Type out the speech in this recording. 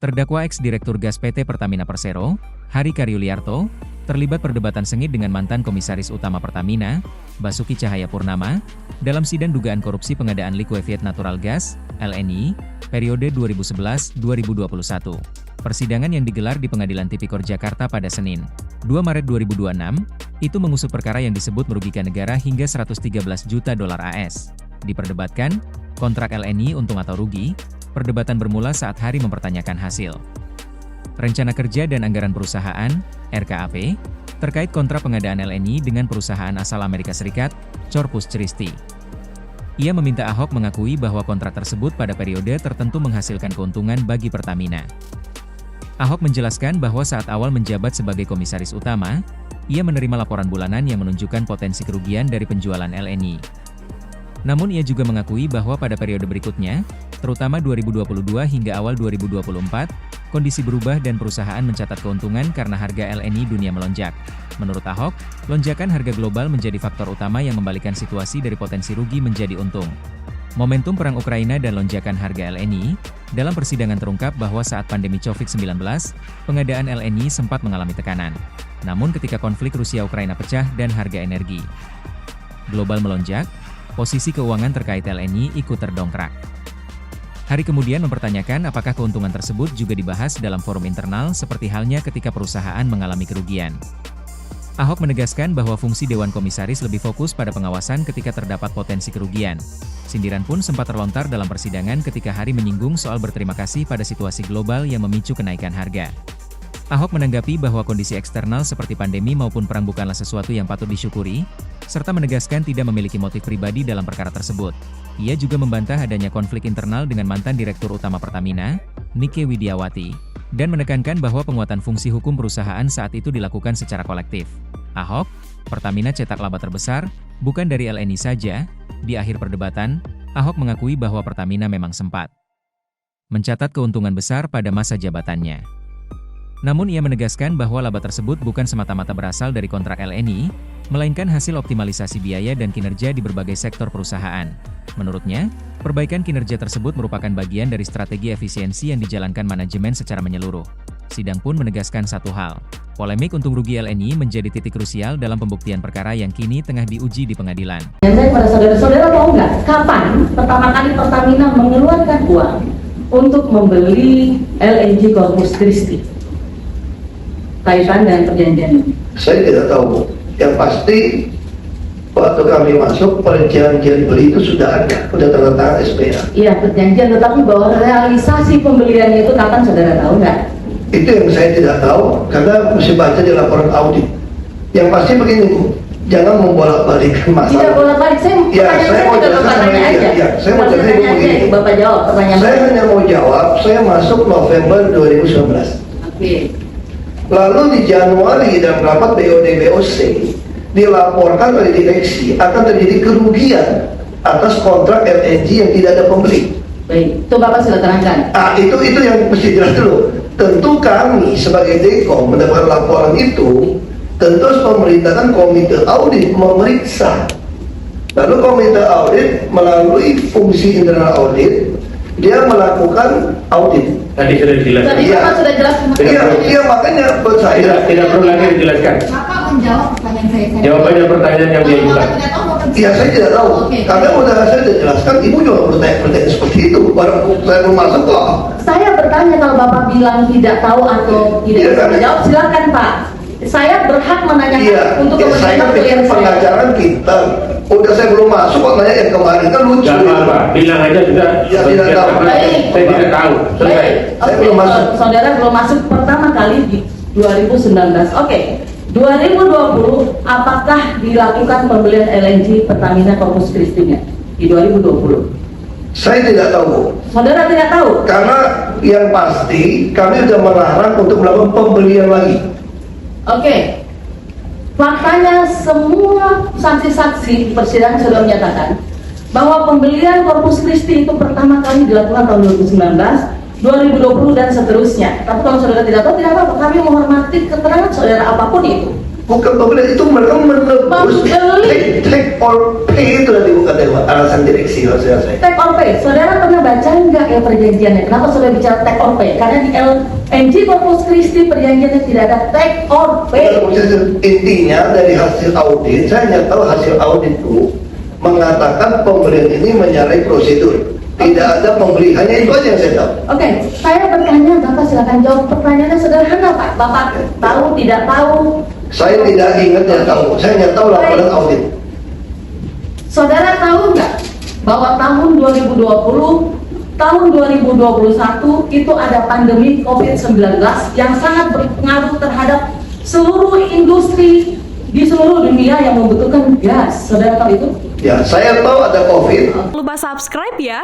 Terdakwa ex-direktur gas PT Pertamina Persero, Hari Karyuliarto, terlibat perdebatan sengit dengan mantan Komisaris Utama Pertamina, Basuki Cahayapurnama, dalam sidang dugaan korupsi pengadaan liquefied natural gas, LNG, periode 2011-2021. Persidangan yang digelar di Pengadilan Tipikor Jakarta pada Senin, 2 Maret 2026, itu mengusut perkara yang disebut merugikan negara hingga 113 juta dolar AS. Diperdebatkan, kontrak LNG untung atau rugi. Perdebatan bermula saat Hari mempertanyakan hasil Rencana Kerja dan Anggaran Perusahaan, RKAP, terkait kontrak pengadaan LNG dengan perusahaan asal Amerika Serikat, Corpus Christi. Ia meminta Ahok mengakui bahwa kontrak tersebut pada periode tertentu menghasilkan keuntungan bagi Pertamina. Ahok menjelaskan bahwa saat awal menjabat sebagai Komisaris Utama, ia menerima laporan bulanan yang menunjukkan potensi kerugian dari penjualan LNG. Namun ia juga mengakui bahwa pada periode berikutnya, terutama 2022 hingga awal 2024, kondisi berubah dan perusahaan mencatat keuntungan karena harga LNG dunia melonjak. Menurut Ahok, lonjakan harga global menjadi faktor utama yang membalikkan situasi dari potensi rugi menjadi untung. Momentum perang Ukraina dan lonjakan harga LNG, dalam persidangan terungkap bahwa saat pandemi COVID-19, pengadaan LNG sempat mengalami tekanan. Namun ketika konflik Rusia-Ukraina pecah dan harga energi global melonjak, posisi keuangan terkait LNG ikut terdongkrak. Hari kemudian mempertanyakan apakah keuntungan tersebut juga dibahas dalam forum internal seperti halnya ketika perusahaan mengalami kerugian. Ahok menegaskan bahwa fungsi Dewan Komisaris lebih fokus pada pengawasan ketika terdapat potensi kerugian. Sindiran pun sempat terlontar dalam persidangan ketika Hari menyinggung soal berterima kasih pada situasi global yang memicu kenaikan harga. Ahok menanggapi bahwa kondisi eksternal seperti pandemi maupun perang bukanlah sesuatu yang patut disyukuri, serta menegaskan tidak memiliki motif pribadi dalam perkara tersebut. Ia juga membantah adanya konflik internal dengan mantan Direktur Utama Pertamina, Nike Widiawati, dan menekankan bahwa penguatan fungsi hukum perusahaan saat itu dilakukan secara kolektif. Ahok, Pertamina cetak laba terbesar, bukan dari LNG saja. Di akhir perdebatan, Ahok mengakui bahwa Pertamina memang sempat mencatat keuntungan besar pada masa jabatannya. Namun ia menegaskan bahwa laba tersebut bukan semata-mata berasal dari kontrak LNG, melainkan hasil optimalisasi biaya dan kinerja di berbagai sektor perusahaan. Menurutnya, perbaikan kinerja tersebut merupakan bagian dari strategi efisiensi yang dijalankan manajemen secara menyeluruh. Sidang pun menegaskan satu hal, polemik untung rugi LNG menjadi titik krusial dalam pembuktian perkara yang kini tengah diuji di pengadilan. Dan saya kepada saudara-saudara tahu nggak, kapan pertama kali Pertamina mengeluarkan uang untuk membeli LNG Corpus Christi? Kaitan dengan perjanjian ini? Saya tidak tabu. Yang pasti waktu kami masuk perjanjian beli itu sudah ada, sudah tanda tangan SPA. Iya, perjanjian, tetapi bahwa realisasi pembeliannya itu kapan, saudara tahu nggak? Itu yang saya tidak tahu karena mesti baca di laporan audit. Yang pasti begini Bu, jangan membolak-balikkan masalah. Tidak bolak-balik, saya mau jelaskan sama aja. ya, saya mau jelaskan begini. Bapak jawab pertanyaan. Saya hanya mau jawab, saya masuk November 2019. Oke. Lalu di Januari dalam rapat BOD-BOC dilaporkan oleh direksi akan terjadi kerugian atas kontrak LNG yang tidak ada pembeli. Baik, itu Bapak sudah terangkan. Itu yang mesti jelas dulu. Tentu kami sebagai Dekom mendapatkan laporan itu, tentu harus memerintahkan komite audit memeriksa. Lalu komite audit melalui fungsi internal audit, dia melakukan audit. Tadi sudah dijelaskan. Tadi Bapak sudah jelaskan. Iya, makanya buat saya Tidak perlu lagi dijelaskan. Bapak menjawab pertanyaan saya. Jawabannya pertanyaan yang dia bukan. iya saya tidak tahu. Karena udah saya sudah jelaskan, Ibu juga bertanya seperti itu. Baru saya belum masuk kok. Saya bertanya, kalau Bapak bilang tidak tahu atau tidak bisa menjawab, silakan Pak. Saya berhak menanyakan Iya, untuk saya kan pikir pengajaran kita. Udah saya belum masuk kok nanya yang kemarin kan lucu. Gak apa-apa, bilang aja sudah. Ya, tidak tahu. Saya tidak tahu. Selesai. Baik, Saya oke, belum masuk. saudara belum masuk pertama kali di 2019. Oke, 2020 apakah dilakukan pembelian LNG Pertamina Corpus Christi di 2020? Saya tidak tahu, Bu. Saudara tidak tahu? Karena yang pasti kami sudah melarang untuk melakukan pembelian lagi. Oke, faktanya semua saksi-saksi persidangan sudah menyatakan bahwa pembelian Corpus Christi itu pertama kali dilakukan tahun 2019, 2020 dan seterusnya. Tapi kalau saudara tidak tahu, tidak apa-apa. Kami menghormati keterangan saudara apapun itu. Bukan pembeli, itu mereka menebus Membeli. take or pay itu tadi bukan dari alasan direksi kalau saya. Take or pay, saudara pernah baca nggak ya perjanjiannya? Kenapa saudara bicara take or pay? Karena di LNG Corpus Christi perjanjiannya tidak ada take or pay. Intinya dari hasil audit, saya hanya tahu hasil audit itu mengatakan pembelian ini menyalahi prosedur. Tidak ada pembeli, hanya itu aja yang saya tahu. Oke, saya bertanya, Bapak silakan jawab pertanyaannya sederhana Pak. Bapak tahu tidak tahu? Saya tidak ingat, tidak tahu. Saya hanya tahu laporan audit. Saudara tahu nggak bahwa tahun 2020, tahun 2021 itu ada pandemi COVID-19 yang sangat berpengaruh terhadap seluruh industri di seluruh dunia yang membutuhkan gas. Saudara tahu itu? Ya, saya tahu ada COVID. Lupa subscribe ya.